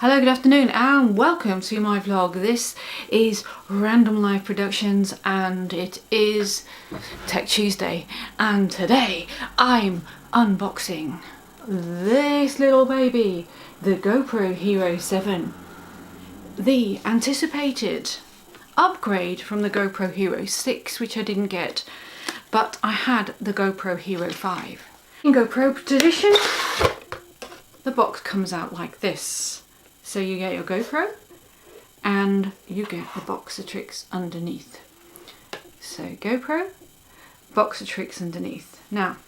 Hello, good afternoon and welcome to my vlog. This is Random Live Productions and it is Tech Tuesday, and today I'm unboxing this little baby, the GoPro Hero 7. The anticipated upgrade from the GoPro Hero 6, which I didn't get, but I had the GoPro Hero 5. In GoPro tradition, the box comes out like this. So you get your GoPro and you get the box of tricks underneath. So GoPro, box of tricks underneath. Now,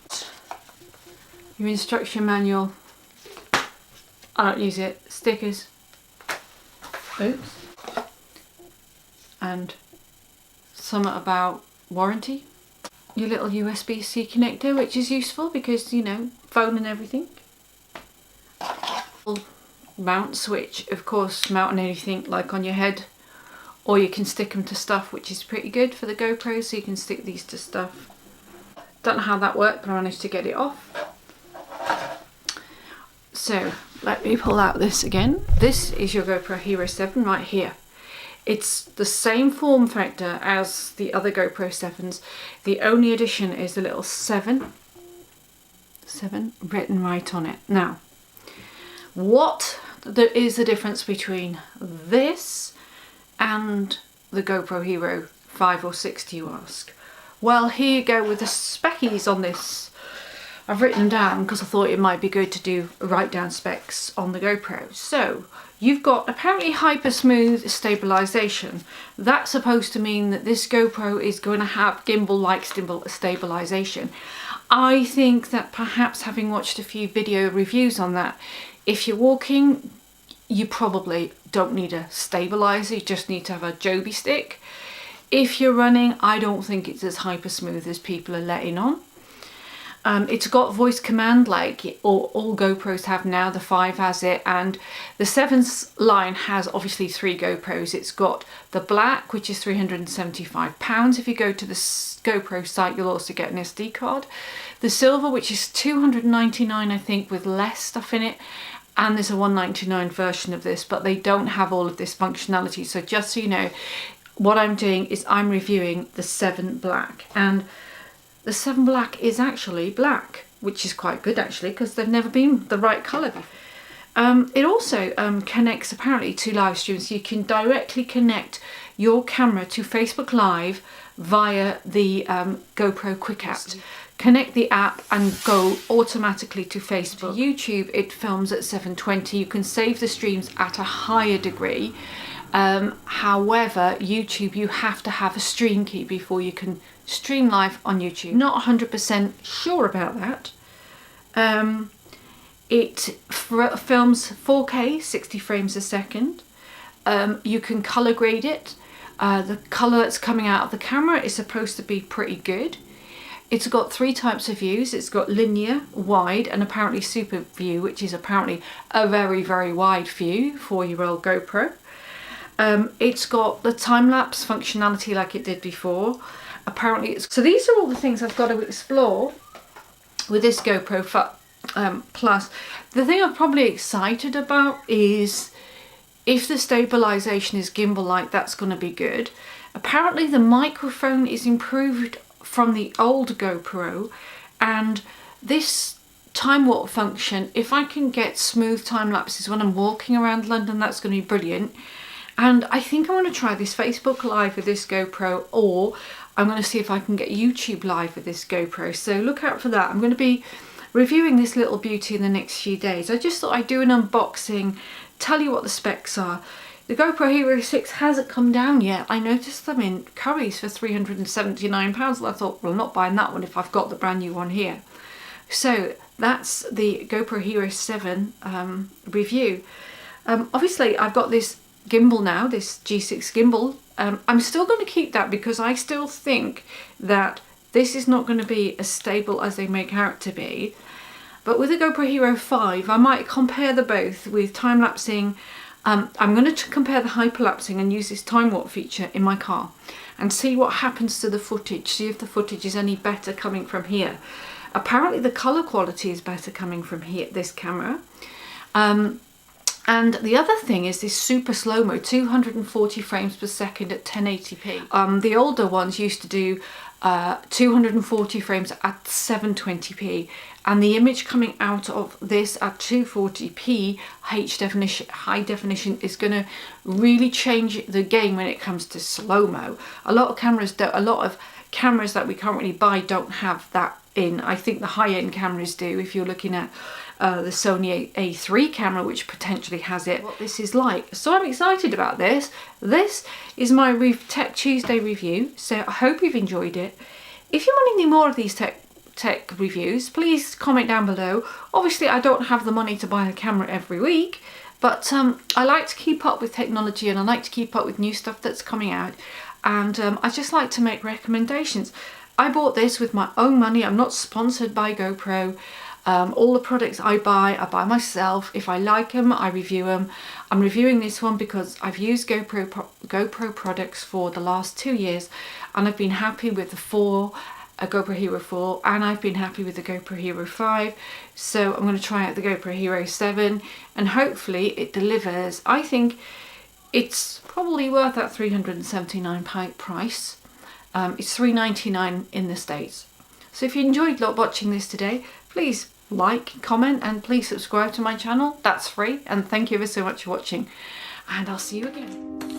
your instruction manual, I don't use it, stickers, oops, and something about warranty. Your little USB-C connector, which is useful because, you know, phone and everything. Mount switch, of course, mount on anything like on your head, or you can stick them to stuff, which is pretty good for the GoPro, so you can stick these to stuff. Don't know how that worked, but I managed to get it off. So let me pull out this again. This is your GoPro Hero 7 right here. It's the same form factor as the other GoPro 7s. The only addition is the little 7 written right on it. Now, what is the difference between this and the GoPro Hero 5 or 6, do you ask? Well, here you go with the speckies on this. I've written them down because I thought it might be good to do write down specs on the GoPro. So you've got apparently hyper smooth stabilisation. That's supposed to mean that this GoPro is going to have gimbal-like stabilisation. I think that perhaps, having watched a few video reviews on that, if you're walking, you probably don't need a stabilizer, you just need to have a Joby stick. If you're running, I don't think it's as hyper smooth as people are letting on. It's got voice command like all GoPros have now. The 5 has it, and the 7's line has obviously 3 GoPros. It's got the black, which is £375. If you go to the GoPro site, you'll also get an SD card. The silver, which is £299, I think, with less stuff in it. And there's a £199 version of this, but they don't have all of this functionality. So just so you know, what I'm doing is I'm reviewing the 7 black, and the 7 black is actually black, which is quite good actually, because they've never been the right colour before. It also connects apparently to live streams. So you can directly connect your camera to Facebook Live via the GoPro Quick app. Connect the app and go automatically to Facebook. YouTube, it films at 720. You can save the streams at a higher degree. However, YouTube, you have to have a stream key before you can stream live on YouTube. Not 100% sure about that. It films 4K, 60 frames a second. You can color grade it. The color that's coming out of the camera is supposed to be pretty good. It's got 3 types of views. It's got linear, wide, and apparently super view, which is apparently a very, very wide view for your old GoPro. It's got the time-lapse functionality like it did before. Apparently so these are all the things I've got to explore with this GoPro Plus. The thing I'm probably excited about is if the stabilisation is gimbal-like, that's going to be good. Apparently the microphone is improved from the old GoPro, and this time warp function, if I can get smooth time lapses when I'm walking around London, that's going to be brilliant. And I think I want to try this Facebook Live with this GoPro, or I'm going to see if I can get YouTube Live with this GoPro. So look out for that. I'm going to be reviewing this little beauty in the next few days. I just thought I'd do an unboxing, tell you what the specs are. The GoPro Hero 6 hasn't come down yet. I noticed them in Currys for £379, and I thought, well, I'm not buying that one if I've got the brand new one here. So that's the GoPro Hero 7 review. Obviously, I've got this gimbal now, this G6 gimbal. I'm still going to keep that because I still think that this is not going to be as stable as they make out to be. But with the GoPro Hero 5, I might compare the both with time-lapsing. I'm going to compare the hyperlapsing and use this time warp feature in my car and see what happens to the footage, see if the footage is any better coming from here. Apparently the colour quality is better coming from here, this camera. And the other thing is this super slow-mo, 240 frames per second at 1080p. The older ones used to do 240 frames at 720p, and the image coming out of this at 240p high definition is going to really change the game when it comes to slow-mo. A lot of cameras that we currently buy don't have that in. I think the high-end cameras do. If you're looking at the Sony A3 camera, which potentially has it, what this is like. So I'm excited about this. This is my Tech Tuesday review, so I hope you've enjoyed it. If you want any more of these tech reviews, please comment down below. Obviously I don't have the money to buy a camera every week, but I like to keep up with technology, and I like to keep up with new stuff that's coming out, and I just like to make recommendations. I bought this with my own money. I'm not sponsored by GoPro. All the products I buy myself. If I like them, I review them. I'm reviewing this one because I've used GoPro products for the last 2 years, and I've been happy with the GoPro Hero 4, and I've been happy with the GoPro Hero 5. So I'm going to try out the GoPro Hero 7, and hopefully it delivers. I think it's probably worth that £379 price. It's $3.99 in the States. So if you enjoyed watching this today, please like, comment, and please subscribe to my channel. That's free, and thank you ever so much for watching, and I'll see you again.